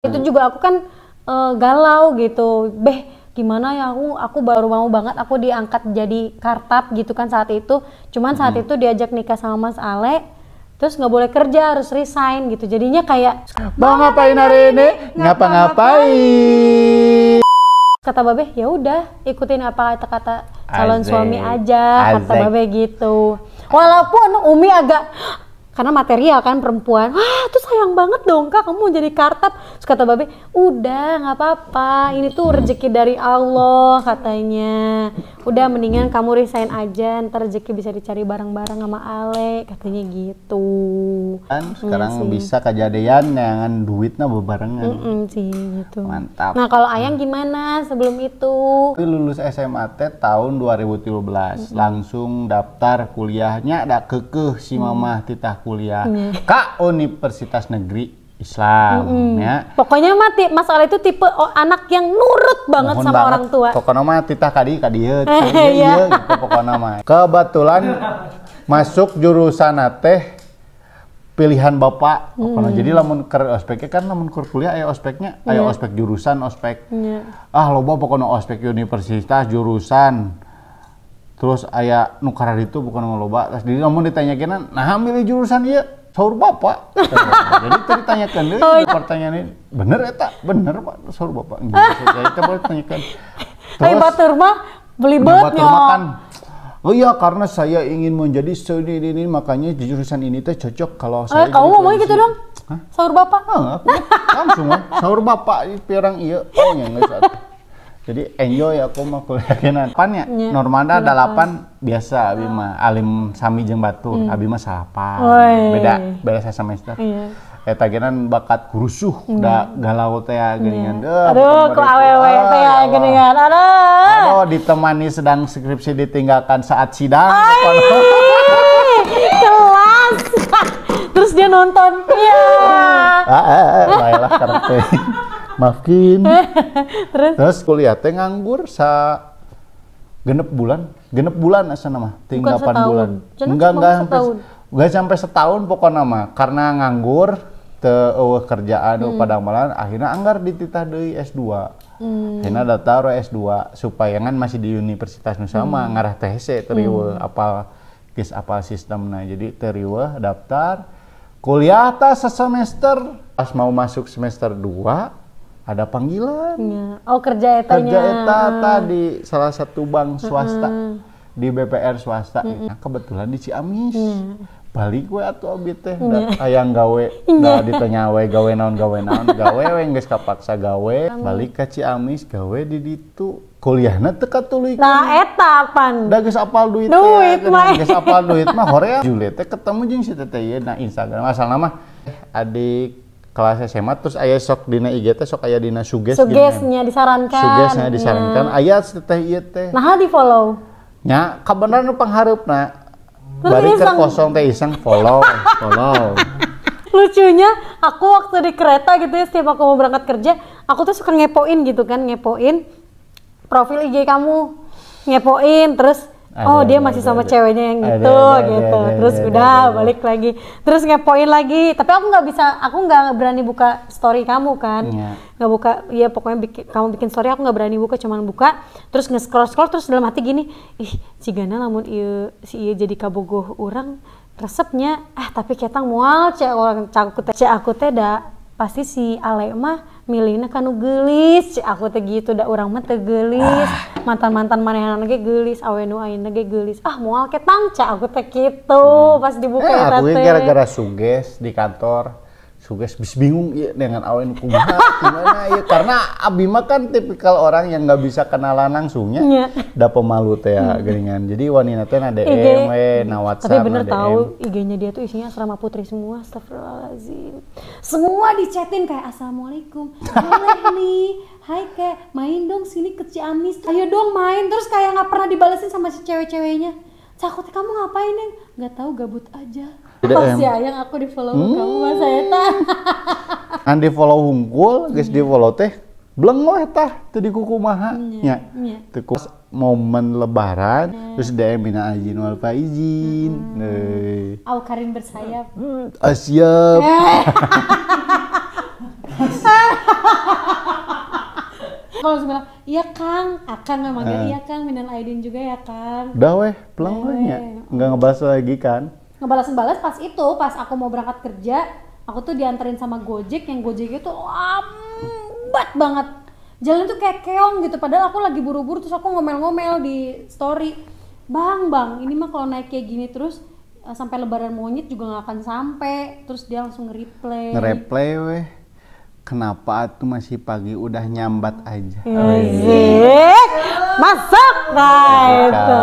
Itu juga aku kan galau gitu. Gimana ya, aku baru mau banget aku diangkat jadi kartap gitu kan saat itu. Cuman saat itu diajak nikah sama Mas Ale, terus nggak boleh kerja, harus resign gitu. Jadinya kayak mau ngapain hari ini? Ngapa-ngapain? Kata Babe, ya udah ikutin apa kata calon suami aja, kata Babe gitu. Walaupun Umi agak, karena material kan perempuan, wah tuh sayang banget dong Kak, kamu jadi kartap. Terus kata Babe, udah nggak apa-apa, ini tuh rezeki dari Allah katanya. Udah mendingan kamu resign aja, ntar rezeki bisa dicari bareng-bareng sama Ale, katanya gitu. Kan sekarang bisa kejadian dengan duitnya bebarengan. Sih gitu. Mantap. Nah kalau Ayang gimana sebelum itu? Lulus SMA tahun 2013, langsung daftar kuliahnya, ada kekeh si mama titah kuliah Kak Universitas Negeri Islam ya. Pokoknya mati Mas Ale itu tipe anak yang nurut banget Mohon sama banget. orang tua. Pokoknya mah titah kadieu iya gitu pokoknya mah. Kebetulan masuk jurusan teh pilihan bapak. Jadi lamun keur ospeknya kan lamun keur kuliah aya ospeknya, aya ospek jurusan, ospek. Loba pokoknya ospek universitas jurusan. Terus aya nu karar itu bukan loba. Terus jadi lamun ditanyakeun, "Nah, milih jurusan ieu?" Saur bapak. Jadi tadi tanyakan deh pertanyaan ini, bener eta? Bener Pak, saur bapak. Gitu. Jadi coba tanyakan. Terus batur mah belibetnya. Kan, oh iya karena saya ingin menjadi ini makanya jurusan ini teh cocok kalau saya. Kamu ngomongnya gitu dong? Hah? Saur bapak? Aku langsung saur bapak pirang iya. Oh nya geus jadi enjoy aku mah kuliahkeun. Pannya normanda 8 biasa abi mah alim sami jeung batur, abi mah 8. Beda semester. Eta genan bakat kurusuh da galau teh geuningan. Aduh, ku awewe teh geuningan. Aduh, ditemani sedang skripsi ditinggalkan saat sidang. Kelas. Terus dia nonton. Iya. Baiklah karakter. Maafin. Terus kuliah teh nganggur genep bulan asa nama ting 8 bulan. Enggak sampai setahun pokoknya mah karena nganggur teu eueuh kerjaan padang malan akhirnya anggar dititah deui S2. Akhirnya daftar S2 supaya kan masih di Universitas Nusa mah ngarah THC teriweuh apal sistemna. Jadi teriweuh daftar kuliah teh sesemester pas mau masuk semester 2 ada panggilan. Kerja eta di salah satu bank swasta di BPR swasta. Nah, kebetulan di Ciamis. Balik we atuh abi teh hayang gawe da ditanya we gawe naon gawe we geus kapaksa gawe balik ka Ciamis gawe di ditu kuliahna teu katuluy. Nah eta pan da geus apal duit mah geus apal duit mah hoream Jule teh ketemu jeung si teteh ieu na Instagram asalna mah adik kelas SMA terus aya sok dina IG teh sok aya dina sugesnya disarankan aya teh ieu teh nah di follow nya kabeneran nu panghareupna bari keur kosong teh iseng follow lucunya aku waktu di kereta gitu ya setiap aku mau berangkat kerja aku tuh suka ngepoin profil IG kamu ngepoin terus dia masih sama ceweknya yang gitu. Terus udah balik lagi. Terus ngepoin lagi. Tapi aku nggak berani buka story kamu kan. Nggak buka. Ya pokoknya kamu bikin story aku nggak berani buka. Cuman buka. Terus nge-scroll terus dalam hati gini. Cigana lamun si ieu jadi kabogoh urang resepnya. Tapi ketang moal cek aku teh da pasti si Ale mah milihna kanu geulis, aku teh gitu da urang mah teu geulis. Mantan-mantan manehanna ge geulis, awe nu ayeuna ge geulis. Moal ketang aku teh kitu pas dibuka eta teh. Aku gara-gara suges di kantor. Suges bis bingung ieu dengan awe nu kumaha gimana ieu karena abi mah kan tipikal orang yang enggak bisa kenalan langsungnya. Da pemalu teh geuningan. Jadi wanita teh na DM we na WhatsApp. Tapi bener tahu IG-nya dia tuh isinya asrama putri semua. Astagfirullahalazim. Semua dichatin kayak assalamualaikum. Boleh nih. Hai Kak, main dong sini ke Ciamis. Ayo dong main. Terus kayak nggak pernah dibalesin sama si cewek-ceweknya. Cakut kamu ngapain Neng? Nggak tahu gabut aja. Si Ayang aku di follow kamu Mas Eta. Kan di follow hungkul, geus di follow teh bleng we tah teu di kukumaha nya. Teu momen lebaran terus DM mina izin wal faizin. Karin bersayap. Siap. Kalau bilang, iya Kang, Akang nggak manggil, iya Kang, minal aidin juga ya Kang. Udah weh, pulang wehnya. Nggak ngebahas lagi kan? Ngebales pas aku mau berangkat kerja, aku tuh dianterin sama Gojek, yang Gojek itu lambat banget. Jalan tuh kayak keong gitu, padahal aku lagi buru-buru, terus aku ngomel-ngomel di story. Bang, ini mah kalau naik kayak gini terus sampai lebaran monyet juga nggak akan sampai. Terus dia langsung nge-replay weh. Kenapa tuh masih pagi udah nyambat aja? Masak itu.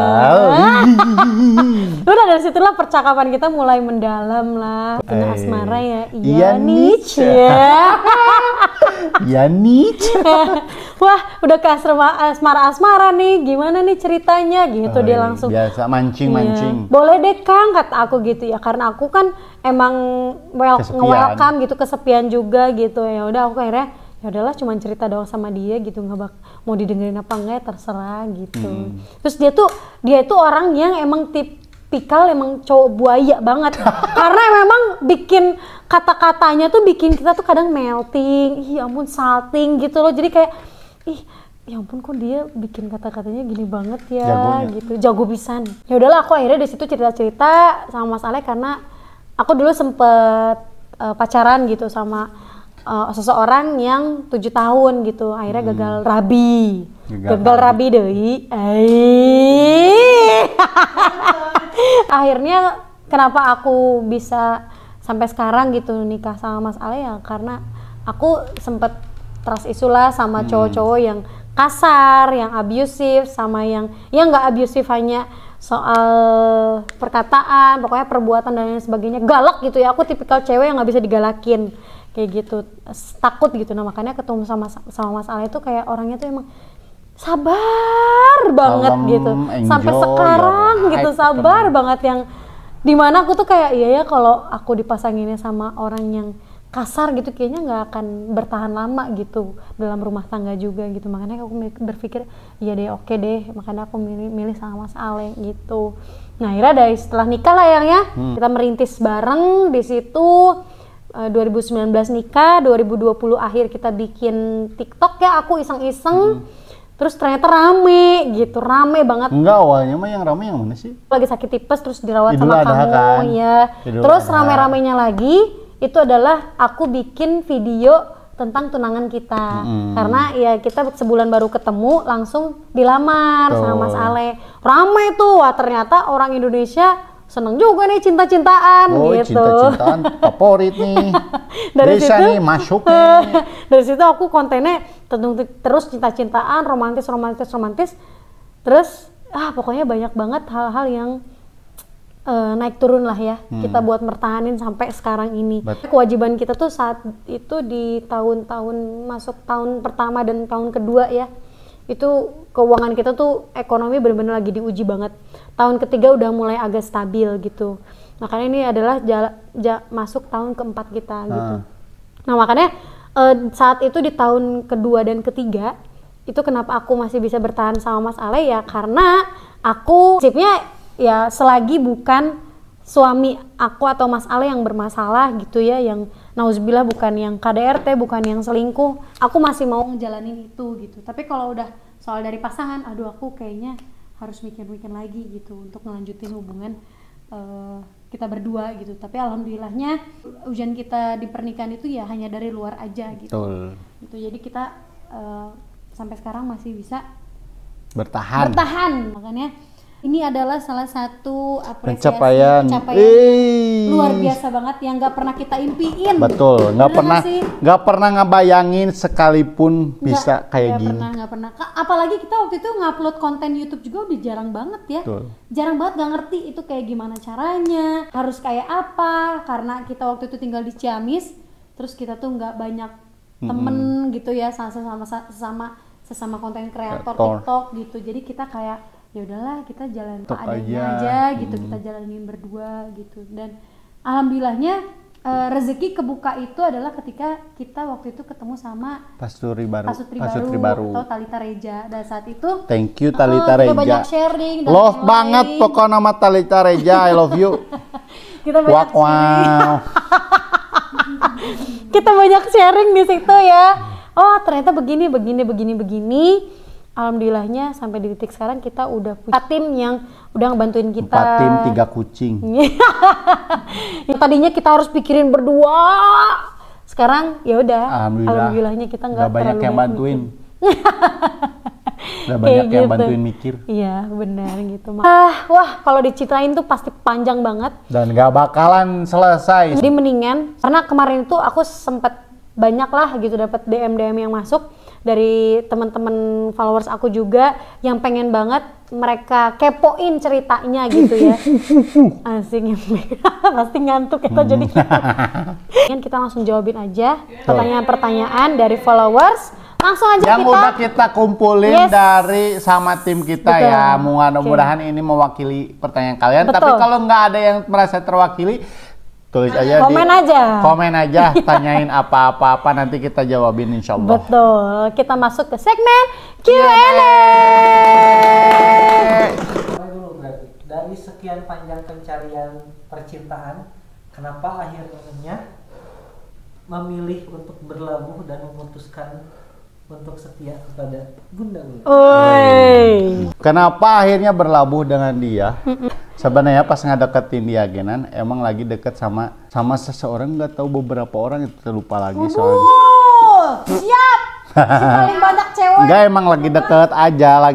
Udah dari situlah percakapan kita mulai mendalam lah. Tentang asmara ya. Iya Nietzsche. Ya Nietzsche. Wah, udah ke asmara nih. Gimana nih ceritanya? Gitu dia langsung. Biasa mancing. Boleh deh Kang, kata aku gitu ya. Karena aku kan emang welcome gitu, kesepian juga gitu. Ya udah aku akhirnya ya udahlah cuman cerita doang sama dia gitu, nggak mau didengerin apa enggak ya terserah gitu. Terus dia tuh orang yang emang tipikal emang cowok buaya banget. Karena memang bikin kata-katanya tuh bikin kita tuh kadang melting, ya ampun salting gitu loh. Jadi kayak ya ampun kok dia bikin kata-katanya gini banget ya. Jagonya. Gitu, jago pisan. Ya udahlah aku akhirnya di situ cerita-cerita sama Mas Ale karena aku dulu sempet pacaran gitu sama seseorang yang 7 tahun gitu, akhirnya gagal rabi deui. Akhirnya kenapa aku bisa sampai sekarang gitu nikah sama Mas Ale ya karena aku sempet trust issue lah sama cowok-cowok yang kasar, yang abusive, sama yang nggak abusive hanya soal perkataan, pokoknya perbuatan dan lain sebagainya, galak gitu ya. Aku tipikal cewek yang nggak bisa digalakin kayak gitu, takut gitu. Nah makanya ketemu sama Mas Ale itu kayak orangnya tuh emang sabar banget gitu, sampai sekarang gitu sabar banget, yang dimana aku tuh kayak iya ya kalau aku dipasanginnya sama orang yang kasar gitu kayaknya nggak akan bertahan lama gitu dalam rumah tangga juga gitu. Makanya aku berpikir iya deh, oke deh, makanya aku milih sama Mas Ale gitu. Nah akhirnya dari setelah nikah lah ya kita merintis bareng di situ. 2019 nikah, 2020 akhir kita bikin TikTok ya, aku iseng-iseng. Terus ternyata rame banget. Enggak, awalnya mah yang rame yang mana sih? Lagi sakit tipes terus dirawat sama kamu kan? Ya. Terus rame-ramenya lagi itu adalah aku bikin video tentang tunangan kita. Karena ya kita sebulan baru ketemu langsung dilamar sama Mas Ale. Rame tuh, wah ternyata orang Indonesia seneng juga nih cinta-cintaan gitu. Cinta-cintaan favorit nih. Dari bisa situ, nih masuk nih. Dari situ aku kontennya terus cinta-cintaan, romantis. Terus pokoknya banyak banget hal-hal yang naik turun lah ya. Kita buat mertahanin sampai sekarang ini. Kewajiban kita tuh saat itu di tahun-tahun masuk tahun pertama dan tahun kedua ya. Itu keuangan kita tuh ekonomi benar-benar lagi diuji banget. Tahun ketiga udah mulai agak stabil gitu. Makanya ini adalah masuk tahun keempat kita gitu. Nah makanya saat itu di tahun kedua dan ketiga itu kenapa aku masih bisa bertahan sama Mas Ale ya karena aku prinsipnya ya selagi bukan suami aku atau Mas Ale yang bermasalah gitu ya, yang nauzubillah bukan yang KDRT, bukan yang selingkuh, aku masih mau ngejalanin itu gitu. Tapi kalau udah soal dari pasangan, aduh aku kayaknya harus mikir-mikir lagi gitu untuk ngelanjutin hubungan kita berdua gitu. Tapi alhamdulillahnya ujian kita di pernikahan itu ya hanya dari luar aja gitu. Betul. Gitu. Jadi kita sampai sekarang masih bisa bertahan. Makanya ini adalah salah satu pencapaian luar biasa banget yang nggak pernah kita impiin. Betul, nggak pernah ngebayangin sekalipun bisa kayak gini. Nggak pernah. Apalagi kita waktu itu ngupload konten YouTube juga udah jarang banget ya. Betul. Jarang banget, nggak ngerti itu kayak gimana caranya, harus kayak apa. Karena kita waktu itu tinggal di Ciamis, terus kita tuh nggak banyak temen gitu ya, sesama konten kreator TikTok gitu. Jadi kita kayak ya udahlah kita jalan aja gitu, kita jalanin berdua gitu. Dan alhamdulillahnya rezeki kebuka itu adalah ketika kita waktu itu ketemu sama Pasturi baru atau Talita Reja. Dan saat itu thank you Talita Reja, kita banyak sharing dan love banget pokoknya nama Talita Reja, I love you. Kita banyak sharing. Kita banyak sharing di situ ya. oh ternyata begini. Alhamdulillahnya sampai di titik sekarang kita udah punya tim yang udah ngebantuin kita. 4 tim 3 kucing. Yang tadinya kita harus pikirin berdua, sekarang ya udah. Alhamdulillahnya kita nggak banyak yang bantuin. Udah banyak yang bantuin mikir. Iya benar gitu. Wah kalau diceritain tuh pasti panjang banget. Dan gak bakalan selesai. Jadi mendingan, karena kemarin itu aku sempet banyak lah gitu dapat DM yang masuk dari teman-teman followers aku juga yang pengen banget mereka kepoin ceritanya gitu ya. Asing pasti ngantuk kita jadi kita langsung jawabin aja pertanyaan-pertanyaan dari followers. Langsung aja yang udah kita kumpulin dari sama tim kita. Betul. Ya mudah-mudahan ini mewakili pertanyaan kalian. Betul. Tapi kalau nggak ada yang merasa terwakili, tulis aja komen aja tanyain apa-apa nanti kita jawabin insyaallah. Betul, kita masuk ke segmen Q&A. Dari sekian panjang pencarian percintaan, kenapa akhirnya memilih untuk berlabuh dan memutuskan untuk setia kepada Bunda Uli? Kenapa akhirnya berlabuh dengan dia? Sebenarnya pas ngedeketin dia genan, emang lagi deket sama seseorang, nggak tahu beberapa orang itu terlupa lagi soalnya. Siap. Paling banyak cewek. Enggak, emang lagi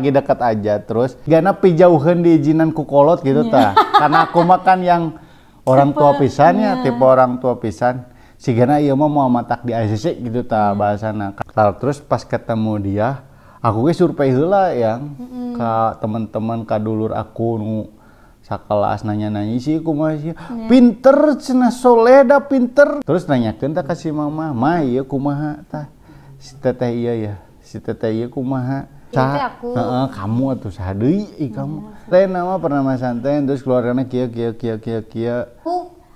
deket aja. Terus gana pijauhan diizinan ku kolot gitu ta. Karena aku makan yang orang tua pisannya, tipe orang tua pisan. Si gana ieu mah mau matak di ACC gitu ta bahasana. Terus pas ketemu dia, aku ge survei heula yang ka teman-teman ka dulur aku nu sakelas nanya-nanya sih kumaha sih. Pinter cenah soleh da pinter. Terus nanyakeun tah ka si mama, "Ma ieu kumaha tah?" Si teteh iya ya. Si teteh iya kumaha? Kamu atuh saha deui kamu. Teh nama pernah masanten terus keluargana kieu.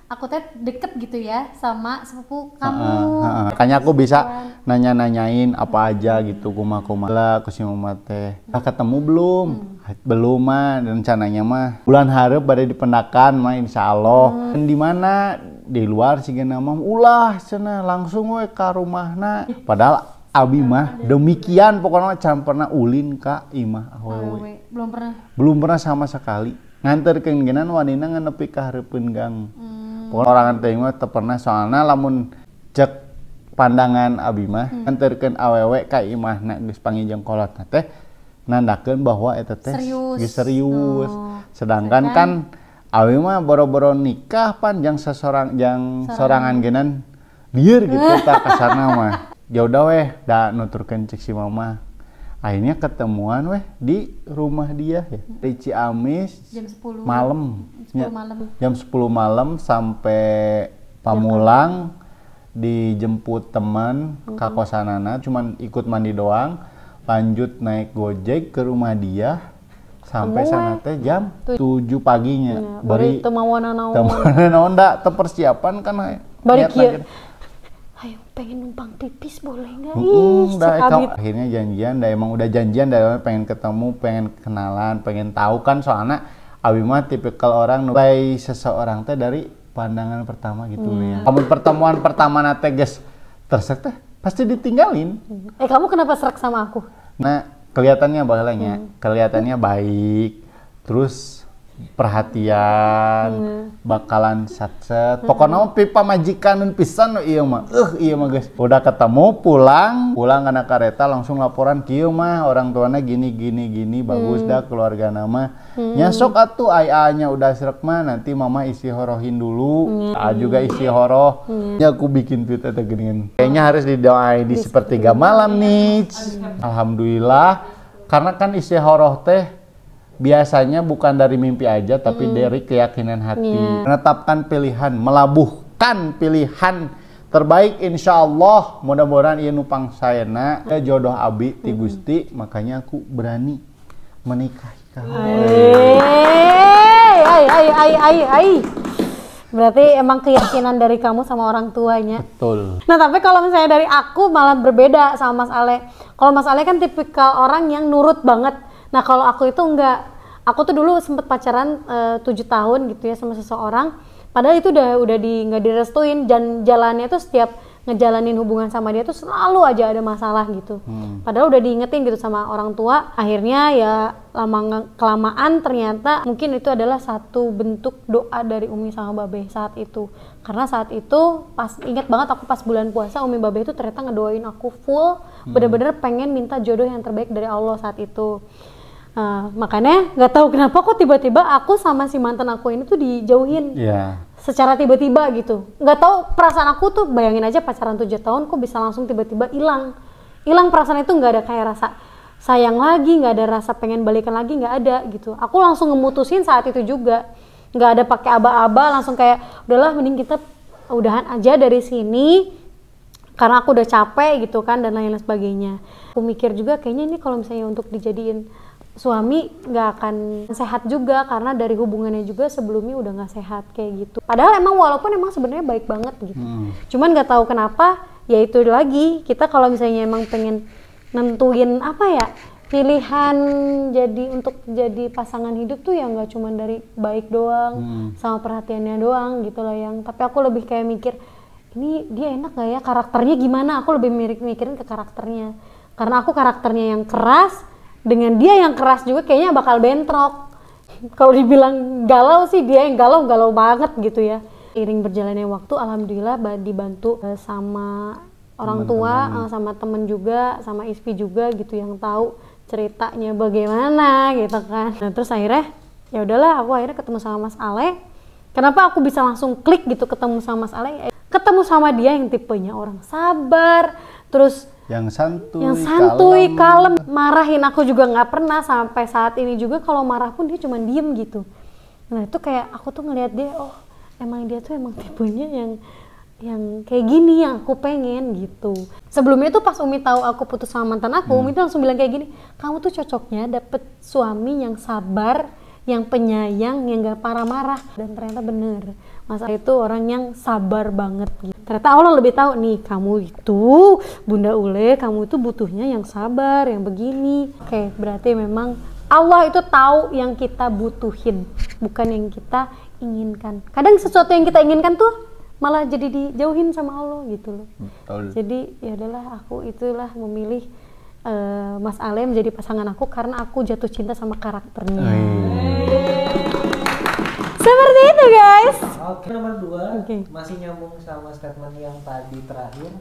Aku teh deket gitu ya sama sepupu kamu. Makanya aku bisa nanya-nanyain apa aja gitu kumaha lah ku si mama teh. Ketemu belum? Belum mah, rencananya mah bulan hareup bade dipendakan mah insyaallah. Di mana? Di luar siga mah ulah cenah langsung we ka rumahna. Padahal abi mah demikian pokoknya can pernah ulin ka imah awewe. Belum pernah sama sekali. Nganterkeun genan wanina nganepi ka hareupeun gang. Pokoknya orang teh mah teu pernah soalna lamun cek pandangan abi mah nganterkeun awewe ka imahna geus pangijeng kolotna teh nandakeun bahwa eta teh geus serius. Sedangkan kan abi mah boro-boro nikah panjang sorangan genan lieur gitu tak kasarna mah. Ya udah weh da nuturkeun cek si mama. Akhirnya ketemuan weh di rumah dia ya. Di Ciamis jam 10 malam. Jam 10 malam sampai Pamulang dijemput teman ka kosanana cuman ikut mandi doang. Lanjut naik Gojek ke rumah dia sampai sana teh jam 7 paginya. Bari teu mawana naon da teu persiapan kan bari kieu. Ayo pengen numpang pipis boleh enggak? Akhirnya janjian, emang udah janjian dari pengen ketemu, pengen kenalan, pengen tahu kan soalnya abi mah tipikal orang nilai seseorang teh dari pandangan pertama gitu ya. Kamu pertemuan pertama nate geus tersek teh pasti ditinggalin. Kamu kenapa serak sama aku? Nah, kelihatannya kelihatannya baik, terus perhatian, bakalan satset. Pokoknya pipa majikan pisan ieu mah. Ieu mah guys. Udah ketemu pulang kana kareta langsung laporan kieu mah orang tuana gini bagus dah keluarga nama. Nya sok atuh aya-anya udah srek mah nanti mama isi horohin dulu. Juga isi horoh. Ya aku bikin tweet eta geuningan. Kayaknya harus didoain di sepertiga malam nih. Alhamdulillah karena kan isi horoh teh biasanya bukan dari mimpi aja tapi dari keyakinan hati. Menetapkan pilihan, melabuhkan pilihan terbaik insyaallah. Mudah-mudahan ieu nupang saena jodoh abi ti Gusti, makanya aku berani menikahi kamu. Berarti emang keyakinan dari kamu sama orang tuanya. Betul. Nah, tapi kalau misalnya dari aku malah berbeda sama Mas Ale. Kalau Mas Ale kan tipikal orang yang nurut banget. Nah, kalau aku itu enggak. Aku tuh dulu sempet pacaran 7 tahun gitu ya sama seseorang. Padahal itu udah nggak direstuin dan jalannya tuh setiap ngejalanin hubungan sama dia tuh selalu aja ada masalah gitu. Padahal udah diingetin gitu sama orang tua, akhirnya ya lama kelamaan ternyata mungkin itu adalah satu bentuk doa dari Umi sama Babe saat itu. Karena saat itu pas inget banget aku pas bulan puasa, Umi Babe itu ternyata ngedoain aku full, bener-bener pengen minta jodoh yang terbaik dari Allah saat itu. Makanya nggak tahu kenapa kok tiba-tiba aku sama si mantan aku ini tuh dijauhin. Secara tiba-tiba gitu, nggak tahu perasaan aku tuh, bayangin aja pacaran 7 tahun kok bisa langsung tiba-tiba hilang perasaan itu, nggak ada kayak rasa sayang lagi, nggak ada rasa pengen balikan lagi, nggak ada gitu. Aku langsung ngemutusin saat itu juga, nggak ada pakai aba-aba, langsung kayak udahlah mending kita udahan aja dari sini karena aku udah capek gitu kan dan lain-lain sebagainya. Aku mikir juga kayaknya ini kalau misalnya untuk dijadiin suami nggak akan sehat juga karena dari hubungannya juga sebelumnya udah nggak sehat kayak gitu. Padahal emang walaupun emang sebenarnya baik banget gitu. Cuman nggak tahu kenapa ya itu lagi kita kalau misalnya emang pengen nentuin apa ya pilihan untuk jadi pasangan hidup tuh ya nggak cuman dari baik doang sama perhatiannya doang gitu loh yang. Tapi aku lebih kayak mikir ini dia enak nggak ya, karakternya gimana, aku lebih mikirin ke karakternya karena aku karakternya yang keras dengan dia yang keras juga kayaknya bakal bentrok. Kalau dibilang galau sih dia yang galau banget gitu ya. Iring berjalannya waktu alhamdulillah dibantu sama orang tua, sama temen juga, sama ISPI juga gitu yang tahu ceritanya bagaimana gitu kan. Nah, terus akhirnya ya udahlah aku akhirnya ketemu sama Mas Ale. Kenapa aku bisa langsung klik gitu ketemu sama Mas Ale? Ketemu sama dia yang tipenya orang sabar, terus yang santuy, kalem, marahin aku juga nggak pernah sampai saat ini juga kalau marah pun dia cuma diem gitu. Nah itu kayak aku tuh ngelihat dia, oh emang dia tuh emang tipenya yang kayak gini yang aku pengen gitu. Sebelumnya tuh pas Umi tahu aku putus sama mantan aku, Umi tuh langsung bilang kayak gini, kamu tuh cocoknya dapet suami yang sabar, yang penyayang, yang gak marah-marah. Dan ternyata bener, Mas Ale itu orang yang sabar banget gitu. Ternyata Allah lebih tahu nih, kamu itu Bunda Ule, kamu itu butuhnya yang sabar, yang begini. Oke, berarti memang Allah itu tahu yang kita butuhin, bukan yang kita inginkan. Kadang sesuatu yang kita inginkan tuh malah jadi dijauhin sama Allah gitu loh. Jadi ya adalah aku itulah memilih Mas Ale menjadi pasangan aku karena aku jatuh cinta sama karakternya. Seperti itu guys. Oke, nomor 2 masih nyambung sama statement yang tadi terakhir,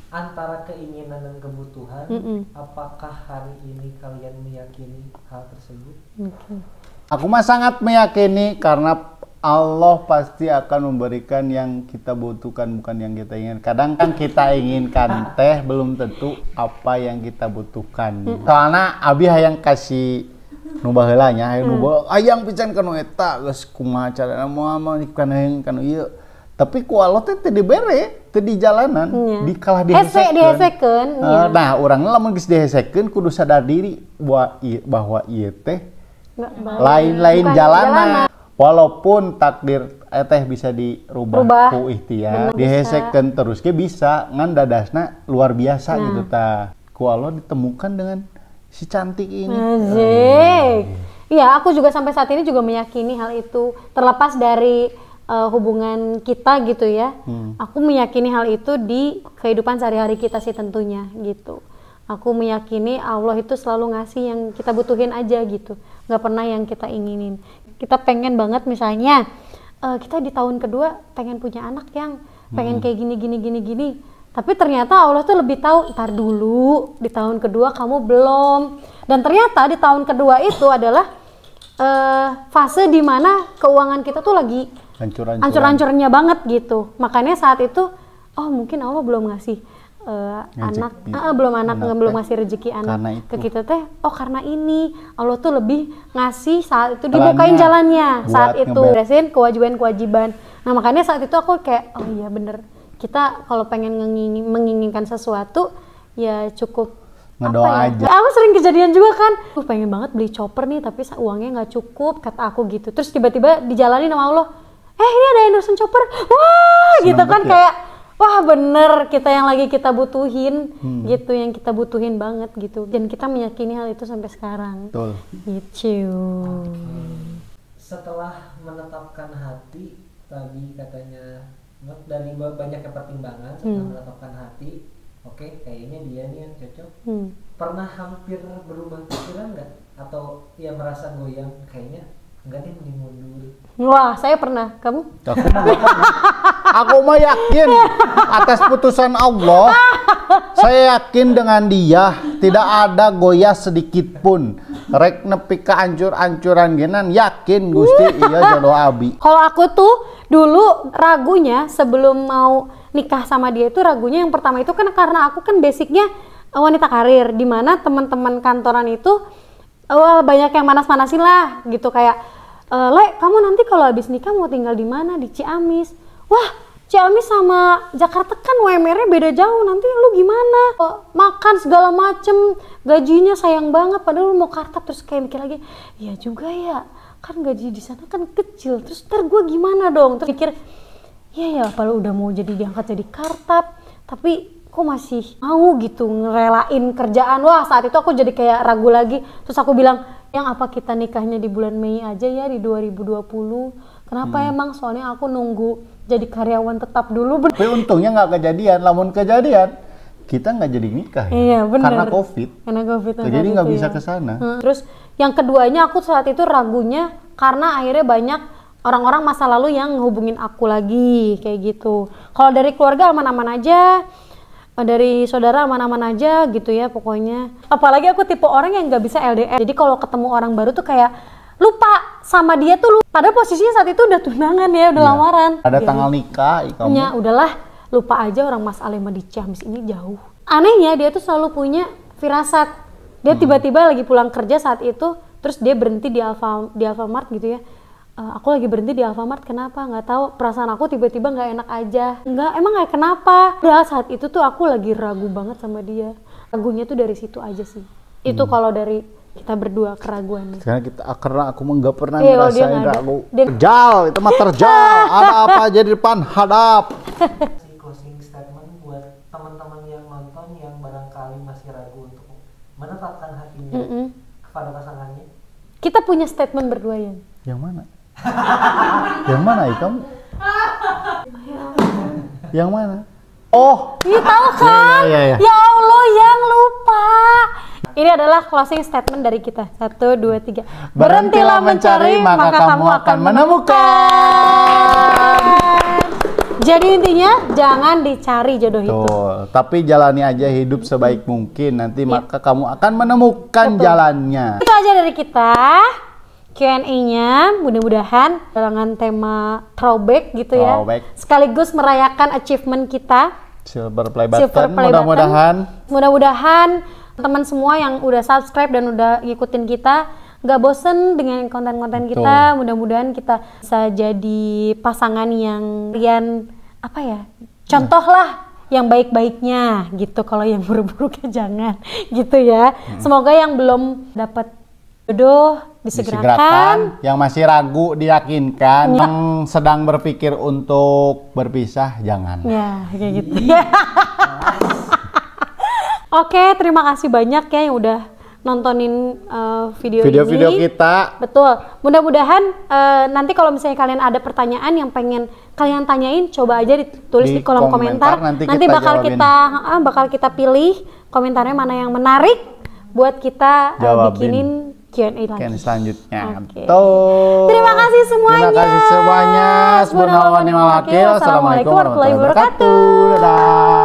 antara keinginan dan kebutuhan. Apakah hari ini kalian meyakini hal tersebut? Aku mah sangat meyakini karena Allah pasti akan memberikan yang kita butuhkan, bukan yang kita inginkan. Kadang kan kita inginkan teh belum tentu apa yang kita butuhkan. Soalnya abi hayang kasih nu baheula nya, hayang nu ayang pican kanu eta geus kumaha carana moal kanu ieu. Tapi ku Allah teh teu dibere, teu di jalanan, dikalah dihesekeun. Nah, urang lamun geus dihesekeun kudu sadar diri bahwa ieu teh lain-lain jalanan. Walaupun takdir teh bisa dirubah ku ikhtiar, dihesekeun terus ge bisa ngan dadasna luar biasa gitu tah. Ku Allah ditemukan dengan si cantik ini. Iya, aku juga sampai saat ini juga meyakini hal itu. Terlepas dari hubungan kita gitu ya. Aku meyakini hal itu di kehidupan sehari-hari kita sih tentunya gitu. Aku meyakini Allah itu selalu ngasih yang kita butuhin aja gitu. Nggak pernah yang kita inginin. Kita pengen banget misalnya kita di tahun kedua pengen punya anak yang pengen kayak gini. Tapi ternyata Allah tuh lebih tahu, ntar dulu di tahun kedua kamu belum. Dan ternyata di tahun kedua itu adalah fase dimana keuangan kita tuh lagi hancur-hancurnya banget gitu. Makanya saat itu, oh mungkin Allah belum ngasih belum ngasih rezeki anak ke kita teh. Oh karena ini Allah tuh lebih ngasih saat itu dibukain jalannya saat itu, beresin kewajiban. Nah makanya saat itu aku kayak oh iya bener, kita kalau pengen menginginkan sesuatu ya cukup ngedoa aja. Aku sering kejadian juga kan, pengen banget beli chopper nih tapi uangnya nggak cukup kata aku gitu. Terus tiba-tiba dijalani sama Allah, ini ada endorsean chopper, wah senang gitu kan ya? Kayak wah bener kita yang lagi kita butuhin gitu, yang kita butuhin banget gitu. Dan kita meyakini hal itu sampai sekarang. Betul. Gitu. Setelah menetapkan hati tadi katanya dari banyaknya pertimbangan setelah menetapkan hati, oke, kayaknya dia nih yang cocok. Pernah hampir berubah pikiran nggak? Atau ya merasa goyang, kayaknya enggak deh, mending mundur? Wah, saya pernah. Kamu? Aku mah yakin atas putusan Allah. Saya yakin dengan dia tidak ada goyah sedikit pun. Rek nepi ka ancur-ancuran genan, yakin Gusti iya jodoh abi. Kalau aku tuh dulu ragunya sebelum mau nikah sama dia itu ragunya yang pertama itu kan karena aku kan basicnya wanita karir, di mana teman-teman kantoran itu banyak yang manas-manasin lah gitu, kayak Le, kamu nanti kalau habis nikah mau tinggal di mana? Di Ciamis. Wah, Ciamis sama Jakarta kan UMR-nya beda jauh, nanti lu gimana? Makan segala macem, gajinya sayang banget, padahal lu mau kartap. Terus kayak mikir lagi, iya juga ya, kan gaji di sana kan kecil, terus ntar gue gimana dong? Terus pikir, iya ya, kalau udah mau jadi diangkat jadi kartap, tapi kok masih mau gitu ngerelain kerjaan. Wah, saat itu aku jadi kayak ragu lagi. Terus aku bilang, yang apa kita nikahnya di bulan Mei aja ya, di 2020. Kenapa emang? Soalnya aku nunggu jadi karyawan tetap dulu. Tapi untungnya nggak kejadian. Lamun kejadian, kita nggak jadi nikah ya. Iya, bener. Karena COVID. Jadi nggak bisa ke sana. Terus yang keduanya aku saat itu ragunya karena akhirnya banyak orang-orang masa lalu yang ngehubungin aku lagi kayak gitu. Kalau dari keluarga aman-aman aja, dari saudara aman-aman aja gitu ya pokoknya. Apalagi aku tipe orang yang nggak bisa LDR. Jadi kalau ketemu orang baru tuh kayak lupa sama dia tuh. Padahal posisinya saat itu udah tunangan ya, udah lamaran. Ada gitu. tanggal nikah, kamu. Ya udahlah, lupa aja orang Mas Alema di Ciamis ini jauh. Anehnya dia tuh selalu punya firasat. Dia tiba-tiba lagi pulang kerja saat itu, terus dia berhenti di Alfamart gitu ya. Aku lagi berhenti di Alfamart, kenapa? Nggak tahu, perasaan aku tiba-tiba nggak enak aja. Emang nggak kenapa? Udah saat itu tuh aku lagi ragu banget sama dia. Ragunya tuh dari situ aja sih. Itu kalau dari kita berdua keraguannya. Karena aku mah nggak pernah ngerasain ragu. Terjal, itu mah terjal. Ada apa aja di depan, hadap. Closing statement buat teman-teman yang nonton yang barangkali masih ragu untuk menetapkan hatinya kepada pasangannya. Kita punya statement berdua ya. Yang mana? Yang mana kamu? Yang mana? Oh, iya tahu kan? Ya. Ya Allah, yang lupa. Ini adalah closing statement dari kita. 1, 2, 3. Berhentilah mencari, maka kamu akan menemukan. Jadi intinya jangan dicari jodoh itu. Tapi jalani aja hidup sebaik mungkin. Nanti maka kamu akan menemukan jalannya. Itu aja dari kita. Q&A-nya mudah-mudahan dengan tema throwback gitu ya. Sekaligus merayakan achievement kita. Silver Play Button, mudah-mudahan teman semua yang udah subscribe dan udah ngikutin kita nggak bosen dengan konten-konten kita. Mudah-mudahan kita bisa jadi pasangan yang kalian contoh lah yang baik-baiknya gitu. Kalau yang buruk-buruknya jangan gitu ya. Semoga yang belum dapat jodoh disegerakan, yang masih ragu diyakinkan, yang sedang berpikir untuk berpisah jangan. Ya, kayak gitu. Oke, terima kasih banyak ya yang udah nontonin video kita. Betul. Mudah-mudahan nanti kalau misalnya kalian ada pertanyaan yang pengen kalian tanyain, coba aja ditulis di kolom komentar. Nanti bakal kita pilih komentarnya mana yang menarik buat kita bikinin Q&A lagi. Selanjutnya. Okay. Terima kasih semuanya. Assalamualaikum warahmatullahi wabarakatuh. Dadah.